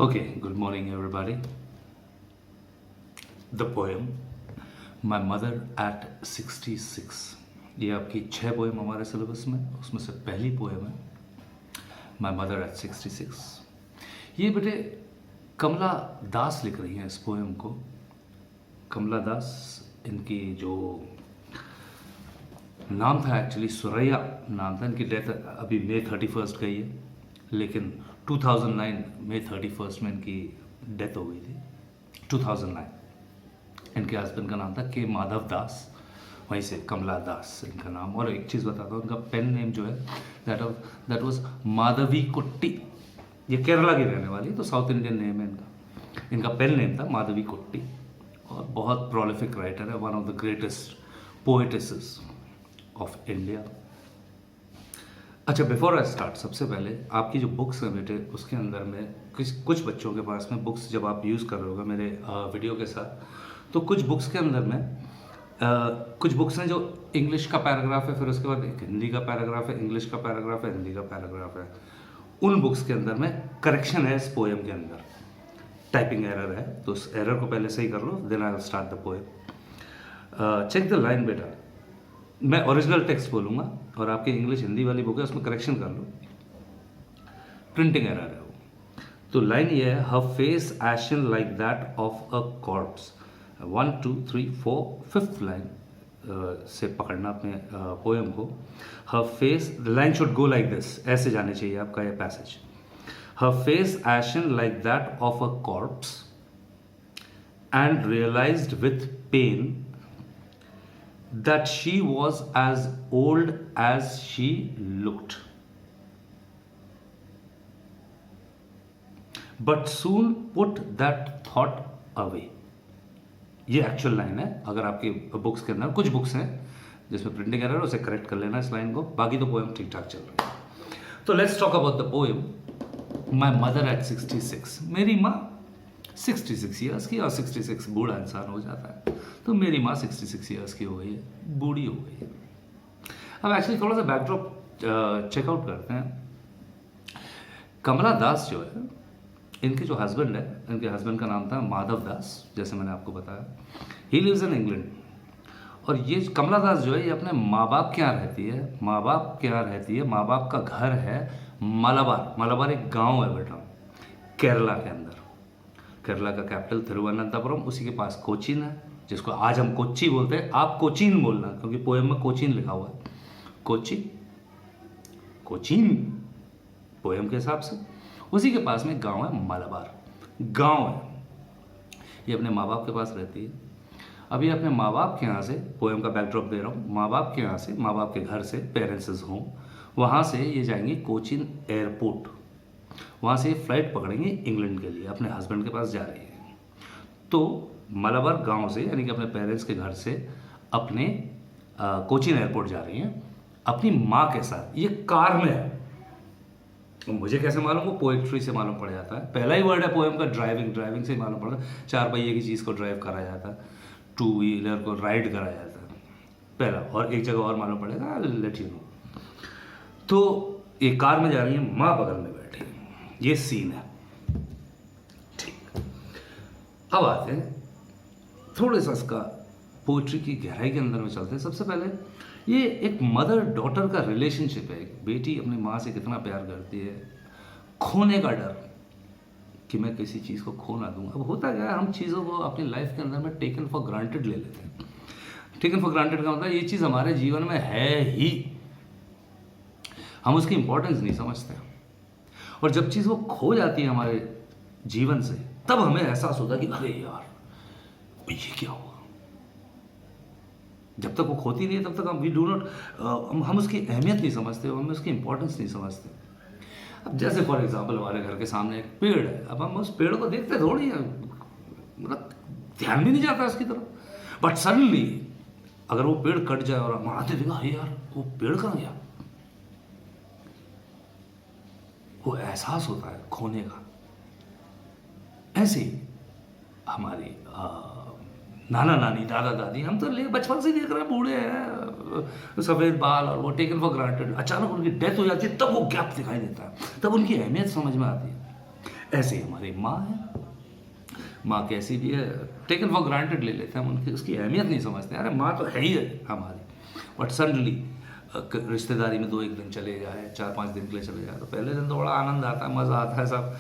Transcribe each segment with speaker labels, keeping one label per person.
Speaker 1: Okay, good morning, everybody. The poem My Mother at 66. ये आपकी 6 poem हमारे syllabus में, उसमें से पहली पोएम है माई मदर एट 66। ये बेटे कमला दास लिख रही हैं इस पोएम को। कमला दास, इनकी जो नाम था एक्चुअली सुरैया नाम था। इनकी डेथ अभी May 31 गई है, लेकिन 2009 May 31 में इनकी डेथ हो गई थी। 2009। इनके हस्बैंड का नाम था के माधव दास, वहीं से कमला दास इनका नाम। और एक चीज़ बताता हूँ, इनका पेन नेम जो है दैट वाज माधवी कुट्टी। ये केरला की रहने वाली, तो साउथ इंडियन नेम है इनका। इनका पेन नेम था माधवी कुट्टी, और बहुत प्रोलिफिक राइटर है, one of the greatest poetesses of India. अच्छा, बिफोर आई स्टार्ट, सबसे पहले आपकी जो बुक्स हैं बेटे, उसके अंदर में कुछ बच्चों के पास में बुक्स जब आप यूज़ कर रहे होगा मेरे वीडियो के साथ, तो कुछ बुक्स के अंदर में कुछ बुक्स हैं जो इंग्लिश का पैराग्राफ है, फिर उसके बाद एक हिंदी का पैराग्राफ है, इंग्लिश का पैराग्राफ है, हिंदी का पैराग्राफ है। उन बुक्स के अंदर में करेक्शन है इस पोएम के अंदर, टाइपिंग एरर है, तो उस एरर को पहले सही कर लो, then I will start the poem. Check the line बेटा। मैं ओरिजिनल टेक्स्ट बोलूँगा और आपकी इंग्लिश हिंदी वाली बुक है उसमें करेक्शन कर लो, प्रिंटिंग एरर है वो। तो लाइन ये है, her face ashen like that of a corpse. 1 2 3 4 5th line से पकड़ना अपने पोएम को। Her face, the line should go like this, ऐसे जाने चाहिए आपका ये passage. Her face ashen like that of a corpse and realised with pain that she was as old as she looked, but soon put that thought away। ये actual line है। अगर आपकी books के अंदर कुछ बुक्स हैं जिसमें printing error है, उसे करेक्ट कर लेना इस लाइन को, बाकी तो पोएम ठीक ठाक चल रही है। तो let's talk about the poem my mother eight 66। मेरी माँ 66 ईयर्स की, और 66 बूढ़ा इंसान हो जाता है, तो मेरी माँ 66 ईयर्स की हो गई है, बूढ़ी हो गई है। अब एक्चुअली थोड़ा सा बैकड्रॉप चेकआउट करते हैं। कमला दास जो है, इनके जो हस्बैंड है, इनके हस्बैंड का नाम था माधव दास, जैसे मैंने आपको बताया। He lives in England. और ये कमला दास जो है, ये अपने माँ बाप के यहाँ रहती है। माँ बाप के यहाँ रहती है, माँ बाप का घर है मलाबार। मलाबार एक गाँव है बेटा, केरला के अंदर। केरला का कैपिटल तिरुवनंतपुरम, उसी के पास कोचीन है, जिसको आज हम कोच्चि बोलते हैं। आप कोचीन बोलना, क्योंकि पोएम में कोचीन लिखा हुआ है। कोच्चि, कोचीन पोएम के हिसाब से। उसी के पास में गांव है मलाबार, गांव है। ये अपने माँ बाप के पास रहती है। अभी अपने माँ बाप के यहाँ से, पोएम का बैकड्रॉप दे रहा हूँ, माँ बाप के यहाँ से, माँ बाप के घर से, पेरेंट्स होम, वहाँ से ये जाएंगे कोचीन एयरपोर्ट। वहाँ से फ्लाइट पकड़ेंगे इंग्लैंड के लिए, अपने हस्बैंड के पास जा रही है। तो मलाबार गांव से, यानी कि अपने पेरेंट्स के घर से अपने कोचीन एयरपोर्ट जा रही हैं अपनी माँ के साथ। ये कार में है। तो मुझे कैसे मालूम? वो पोएट्री से मालूम पड़ जाता है। पहला ही वर्ड है पोएम का ड्राइविंग, ड्राइविंग से मालूम पड़ता है। 4 पहिए की चीज़ को ड्राइव करा जाता है, 2 व्हीलर को राइड कराया जाता है पहला। और एक जगह और मालूम पड़ेगा, लेट यू नो। तो ये कार में जा रही है, माँ बगल में बैठी, ये सीन है। ठीक, अब आते हैं थोड़े सा इसका पोइट्री की गहराई के अंदर में चलते हैं। सबसे पहले ये एक मदर डॉटर का रिलेशनशिप है। एक बेटी अपनी माँ से कितना प्यार करती है, खोने का डर कि मैं किसी चीज़ को खो ना दूँ। अब होता क्या है, हम चीज़ों को अपनी लाइफ के अंदर में टेकन फॉर ग्रांटेड ले लेते हैं। टेकन फॉर ग्रांटेड का मतलब ये चीज़ हमारे जीवन में है ही, हम उसकी इंपॉर्टेंस नहीं समझते। और जब चीज़ वो खो जाती है हमारे जीवन से, तब हमें एहसास होता है कि अरे यार ये क्या हुआ। जब तक वो खोती नहीं है तब तक हम वी डू नॉट, हम उसकी अहमियत नहीं समझते, हम उसकी इंपॉर्टेंस नहीं समझते। अब जैसे फॉर एग्जांपल हमारे घर के सामने एक पेड़ है, अब हम उस पेड़ को देखते थोड़ी है, मतलब ध्यान भी नहीं जाता उसकी तरफ। बट सडनली अगर वो पेड़ कट जाए और हम आते देखा, अरे यार वो पेड़ कहाँ गया, वो एहसास होता है खोने का। ऐसे ही हमारी नाना नानी, दादा दादी, हम तो बचपन से देख रहे हैं, बूढ़े हैं, सफ़ेद बाल, और वो टेकन फॉर ग्रांटेड। अचानक उनकी डेथ हो जाती है, तब वो गैप दिखाई देता है, तब उनकी अहमियत समझ में आती है। ऐसे ही हमारी माँ है। माँ कैसी भी है, टेकन फॉर ग्रांटेड ले लेते हैं हम, उनकी उसकी अहमियत नहीं समझते। अरे माँ तो है ही है हमारी। बट सडनली रिश्तेदारी में 2-1 दिन चले जाए, 4-5 दिन के लिए चले जाए, तो पहले दिन तो बड़ा आनंद आता है, मज़ा आता है सब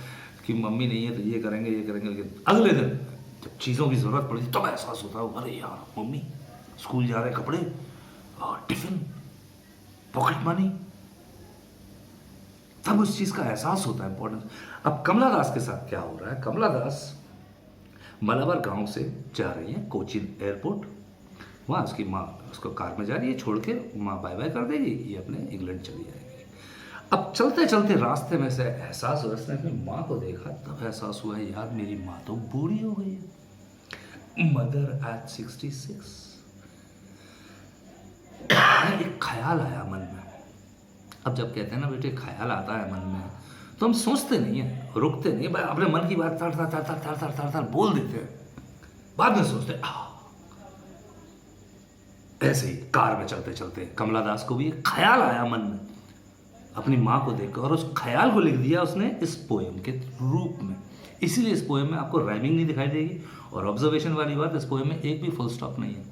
Speaker 1: कि मम्मी नहीं है तो ये करेंगे ये करेंगे। लेकिन अगले दिन जब चीज़ों की ज़रूरत पड़ी तब एहसास होता है, अरे यार मम्मी, स्कूल जा रहे कपड़े, टिफ़िन, पॉकेट मनी, तब उस चीज़ का एहसास होता है इंपॉर्टेंस। अब कमला दास के साथ क्या हो रहा है, कमला दास मलाबार गांव से जा रही है कोचीन एयरपोर्ट। वहाँ उसकी माँ उसको कार में जा रही है छोड़ के, माँ बाय बाय कर देगी, ये अपने इंग्लैंड चली जाएगी। अब चलते चलते रास्ते में से एहसास हुआ, उसने अपनी माँ को देखा, तब एहसास हुआ यार मेरी माँ तो बूढ़ी हो गई है, मदर एट 66। एक ख्याल आया मन में। अब जब कहते हैं ना बेटे ख्याल आता है मन में, तो हम सोचते नहीं है, रुकते नहीं है, अपने मन की बात थर थर थर थर थर थर थर बोल देते हैं, बाद में सोचते ऐसे ही कार में चलते चलते कमला दास को भी एक ख्याल आया मन में अपनी माँ को देखकर, और उस ख्याल को लिख दिया उसने इस पोएम के रूप में। इसीलिए इस पोएम में आपको राइमिंग नहीं दिखाई देगी। और ऑब्जर्वेशन वाली बात, इस पोएम में एक भी फुल स्टॉप नहीं है,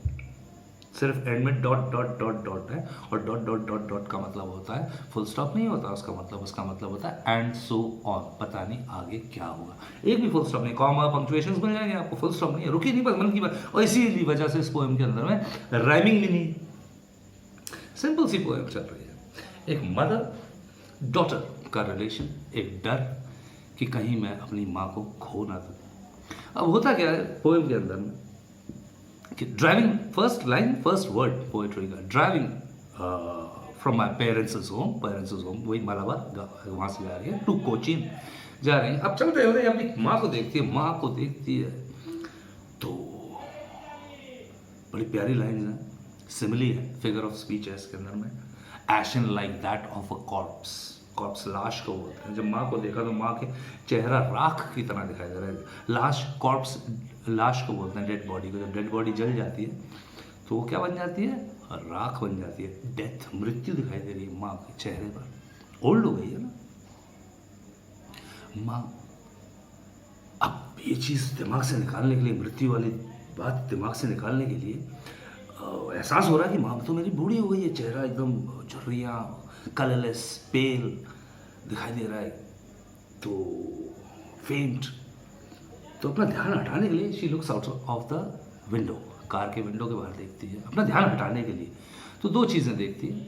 Speaker 1: सिर्फ एंड में डॉट डॉट डॉट डॉट है। और डॉट डॉट डॉट डॉट का मतलब होता है फुल स्टॉप नहीं होता उसका मतलब होता है एंड सो ऑन, पता नहीं आगे क्या होगा। एक भी फुल स्टॉप नहीं, कॉमा पंक्चुएशंस मिल जाएंगे आपको, फुल स्टॉप नहीं है, रुकी नहीं, बस मन की बात। और इसी वजह से इस पोएम के अंदर में राइमिंग भी नहीं, सिंपल सी पोएम चल रही है। एक मदर डॉटर का रिलेशन, एक डर कि कहीं मैं अपनी माँ को खो ना दूँ। अब होता क्या है पोएम के अंदर में कि driving, first line first word poetry का, driving from my parents home, वही मलाबार वहाँ से जा रही है टू कोचीन जा रही है। अब चलते चलते अपनी माँ को देखती है तो बड़ी प्यारी लाइन है, सिमिली है, फिगर ऑफ स्पीच है इसके अंदर में। एशन like that of a corps, corps लाश को बोलते हैं। जब माँ को देखा तो माँ के चेहरा राख की तरह दिखाई दे रहा है। लाश, कॉर्प्स लाश को बोलते हैं, डेड बॉडी को। जब डेड बॉडी जल जाती है तो वो क्या बन जाती है, राख बन जाती है। डेथ, मृत्यु दिखाई दे रही है माँ के चेहरे पर, ओल्ड हो गई है ना माँ। अब ये चीज़ दिमाग से निकालने के लिए, मृत्यु वाली बात दिमाग से निकालने के लिए एहसास हो रहा है कि माँ तो मेरी बूढ़ी हो गई है, चेहरा एकदम झुर्रियाँ, कलरलेस, पेल दिखाई दे रहा है, तो फेंट। तो अपना ध्यान हटाने के लिए she looks out of the window, car के विंडो के बाहर देखती है अपना ध्यान हटाने के लिए। तो 2 चीज़ें देखती है,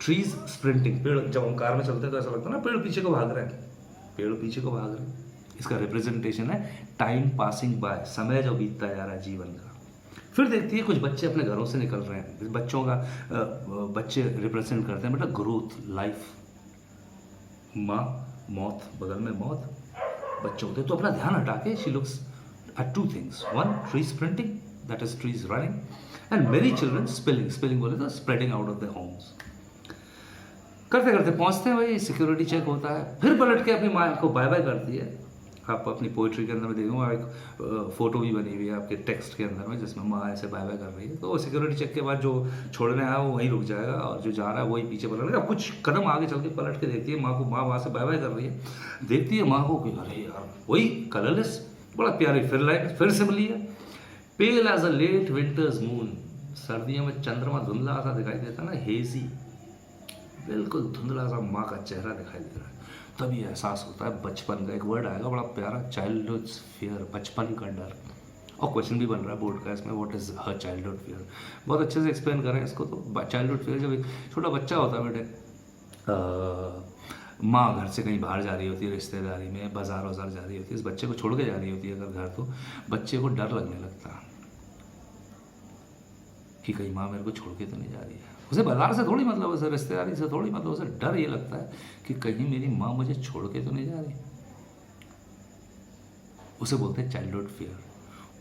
Speaker 1: ट्रीज स्प्रिंटिंग, पेड़, जब हम कार में चलते हैं तो ऐसा लगता है ना पेड़ पीछे को भाग रहे हैं, पेड़ पीछे को भाग रहे हैं। इसका रिप्रेजेंटेशन है टाइम पासिंग बाय, समय जो बीतता जा रहा है जीवन का। फिर देखती है कुछ बच्चे अपने घरों से निकल रहे हैं, बच्चों का बच्चे रिप्रेजेंट करते हैं बेटा ग्रोथ, लाइफ, माँ, मौत, बगल में मौत, बच्चे होते हैं। तो अपना ध्यान हटा के she looks at 2 things, 1 tree sprinting, that is trees running, and मेरी चिल्ड्रन स्पेलिंग, स्पेलिंग बोले तो spreading out of the homes. करते करते पहुंचते हैं, भाई सिक्योरिटी चेक होता है, फिर पलट के अपनी माँ को बाय बाय करती है। आप अपनी पोइट्री के अंदर में देखूंगा एक फोटो भी बनी हुई है आपके टेक्स्ट के अंदर में, जिसमें माँ ऐसे बाय बाय कर रही है। तो सिक्योरिटी चेक के बाद जो छोड़ने आया वो वहीं रुक जाएगा, और जो जा रहा है वही पीछे पलट गया। कुछ कदम आगे चल के पलट के देखती है माँ को, माँ वहाँ से बाय बाय कर रही है, देखती है माँ को कि अरे यार वही कलरलेस, बड़ा प्यारी। फिर लाइट फिर से मिली है, pale as a late winter's moon, सर्दियों में चंद्रमा धुंधला सा दिखाई देता ना, हेजी, बिल्कुल धुंधला सा माँ का चेहरा दिखाई दे रहा है। तभी एहसास होता है बचपन का, एक वर्ड आएगा बड़ा प्यारा, चाइल्डहुड फियर, बचपन का डर। और क्वेश्चन भी बन रहा है बोर्ड का इसमें, what is her childhood fear. बहुत अच्छे से एक्सप्लेन करें इसको। तो चाइल्डहुड फियर, जब एक छोटा बच्चा होता है बेटे, माँ घर से कहीं बाहर जा रही होती है, रिश्तेदारी में बाजार वाजार जा रही होती है, इस बच्चे को छोड़ के जा रही होती है अगर घर, तो बच्चे को डर लगने लगता है कि कहीं माँ मेरे को छोड़ के तो नहीं जा रही है। उसे बाजार से थोड़ी मतलब, उसे रिश्तेदारी से थोड़ी मतलब, उसे डर ये लगता है कि कहीं मेरी माँ मुझे छोड़ के तो नहीं जा रही। उसे बोलते हैं चाइल्डहुड फियर।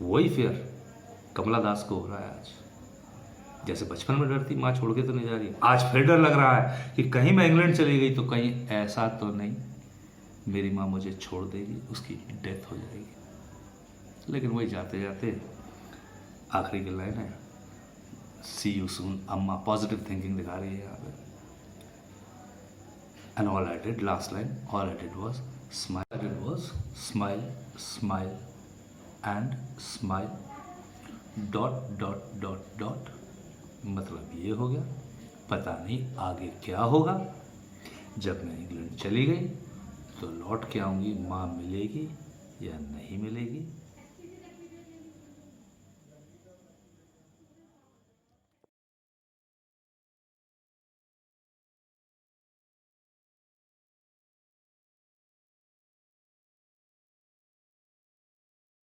Speaker 1: वही फियर कमला दास को हो रहा है आज। जैसे बचपन में डरती माँ छोड़ के तो नहीं जा रही, आज फिर डर लग रहा है कि कहीं मैं इंग्लैंड चली गई तो कहीं ऐसा तो नहीं मेरी माँ मुझे छोड़ देगी, उसकी डेथ हो जाएगी। लेकिन वही जाते जाते आखिरी की लाइन है, सी यू सून अम्मा, पॉजिटिव थिंकिंग दिखा रही है यहाँ पे। And all I did, last line, all I did was smile. All I did was smile, smile, and smile. Dot dot dot dot, मतलब ये हो गया। पता नहीं आगे क्या होगा। जब मैं इंग्लैंड चली गई तो लौट के आऊँगी, माँ मिलेगी या नहीं मिलेगी